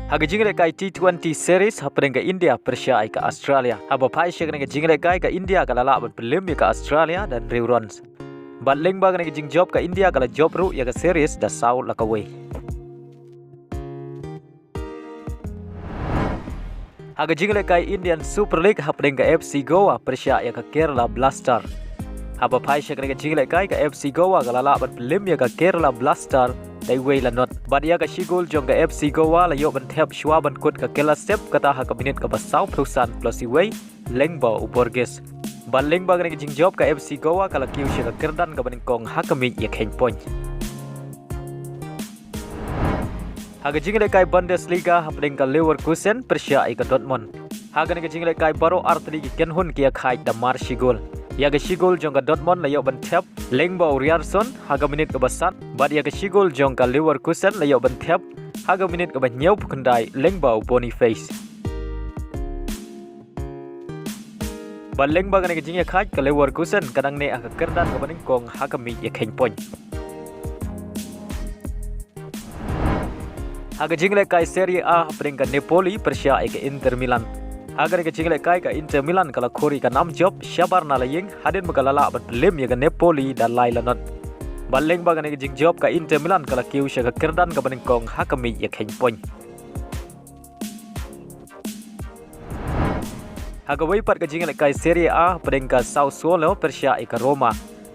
Haga jingle kai T20 series happening ke India Persia ke Australia. Haba pai shek ke jingle kai ke India ke lala ban pelim ke Australia dan runs. Bat leng bag ke jing job ke India ke job ru ya ke series da sau la ka way. Haga jingle kai Indian Super League happening ke FC Goa Persia ya ke Kerala Blaster. Haba pai shek ke jingle kai ke FC Goa ke lala ban pelim ya ke Kerala Blaster. Dai way la not but ya ka shigol jong ka FC Goa la yo ban Thep shwa ban kut ka kela step kata ha ka minit ka basau prusan plus way lengba uborges ban lengba ka jing job ka FC Goa ka la kiu she ka kerdan ka ban kong ha ka mi ya khen point ha ka jingle kai Bundesliga happening ka Leverkusen Persia ka Dortmund ha ka jingle kai baro artli ki Kynhun ki khai da mar shigol ya ka shigol jong ka Dortmund la yo ban Thep lengba Uriarson haga minit ke basat bad ya ke shigol jong ka Leverkusen la yo ban Thep haga minit ke banyau pukandai lengba Boniface bad lengba kan ke jingya khaj ka Leverkusen kadang ne aka kerdan ke baning kong haga mi ya khen point haga jingle kai Serie A happening ka Napoli Persia ke Inter Milan agar ke jingle kai ka Inter Milan kala khori ka nam job shabar na laying hadin magalala ban lem ya ka Napoli da laila not baleng bagan ke jing job ka Inter Milan kala kiu sha ka kerdan ka baning kong hakami ya khen point haga wai pat ka jingle kai Serie A padeng ka Sassuolo Persia ka Roma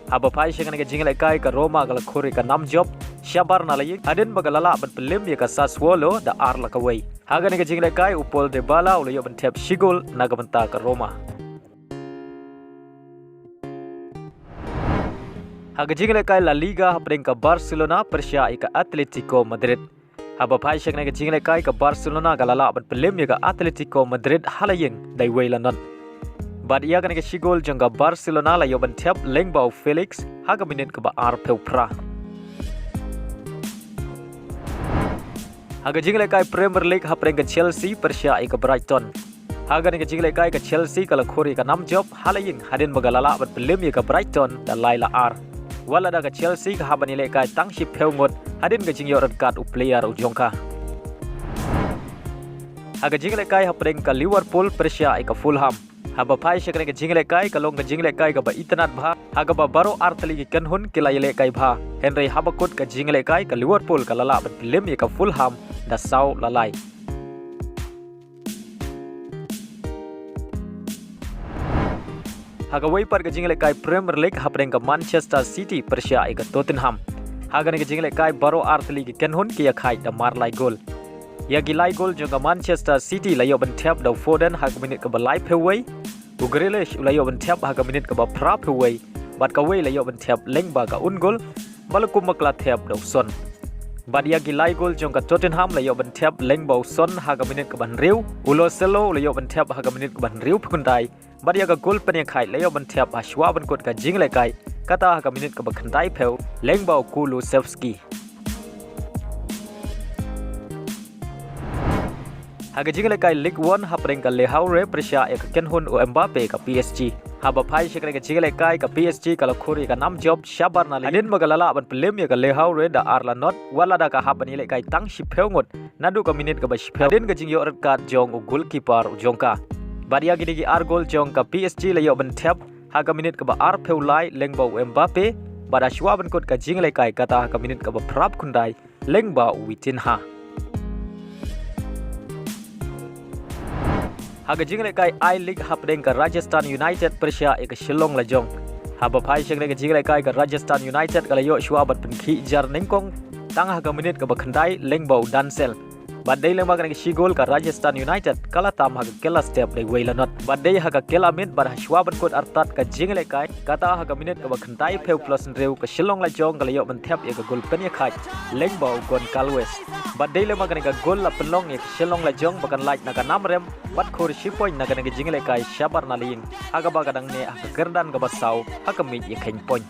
haba pai sha ka jingle kai ka Roma kala khori ka nam job shabar na laying hadin magalala ban lem ya ka Sassuolo da ar la ka wai haga ni jingle kai upol de bala ulo yo ban Thep shigol naga banta ka Roma haga jingle kai La Liga happening ka Barcelona Persia ka Atletico Madrid haba pai shek ni jingle kai ka Barcelona ka lala ban pelem ya ka Atletico Madrid halayeng dai wailanon bad ya kan ka shigol jong ka Barcelona la yo ban Thep lengbau Felix haga minit ka ba ar peupra haga jingle kai Premier League happening ka Chelsea Persia ka Brighton haga ni ka jingle kai ka Chelsea kala khori ka nam job halaying hadin magalala ban pelem ka Brighton da laila ar wala da ka Chelsea ka habani le kai Tang ship Ngut hadin ka jingyo red card u player u jongka haga jingle kai happening ka Liverpool Persia ka Fulham haba pai shekne ka jingle kai ka long ka jingle kai ka ba itanat bha haga ba baro artali ki Kynhun kilai le kai bha Henry habakut ka jingle kai ka Liverpool ka lala ban pelem ka Fulham da sau lalai haga wai par ka jingle kai Premier League happening ka Manchester City Persia ka Tottenham haga ni ka jingle kai baro artli ki Kynhun ki ya khai da mar lai gol ya gilai gol jo ka Manchester City la yo ban Thep da Foden haga minit ka ba lai peway u Grealish la yo ban Thep haga minit ka ba pra peway bat ka wei la yo ban Thep lengba ka un gol malakum makla Thep da son bad ya gilai gol jong ka Tottenham la yo ban Thep lengba son haga minit ka ban riu ulo selo la yo ban Thep haga minit ka ban riu phundai bad ya ka gol pen khai la yo ban Thep ashwa ban kot ka jingle kai kata haga minit ka ba khandai peu lengba Kulusevski haga jingle kai League 1 happening ka Le Havre Persia ka Kynhun u Mbappe ka PSG haba pai shekne ka jingle kai ka PSG kala khori ka nam job shabar na ledin magalala ban pelem ka Le Havre da arla not wala da ka habani le kai Tang ship Ngut nadu ka minit ka ba ship den ka jingyo red card jong u goalkeeper u jongka badia gini ki ar gol jong ka PSG la yo ban Thep haga minit ka ba ar peulai lengba u Mbappe bada shwa ban kot ka jingle kai kata ka minit ka ba prap khundai lengba u Witinha haga jingle kai I League happening ka Rajasthan United Persia ka Shillong Lajong haba pai shekne ka jingle kai ka Rajasthan United kala yo shwa bat pinki jar ningkong tang haga minit ka ba khandai lengba u Dansel badai lengba ka shigol ka Rajasthan United kala tam haga kela step dai wailanot badai haga kela minit bar shwa ban kot artat ka jingle kai kata haga minit ka ba khandai peu plus reu ka Shillong Lajong kala yo ban Thep ka gol pen ya khai lengba u Gon Kalwes badai lengba ka gol la penlong ya Shillong Lajong bakan like na ka namrem bat khor shipoin na ka jingle kai shabar na ling haga ba kadang ne haga gerdan ka basau haga mi ya khen point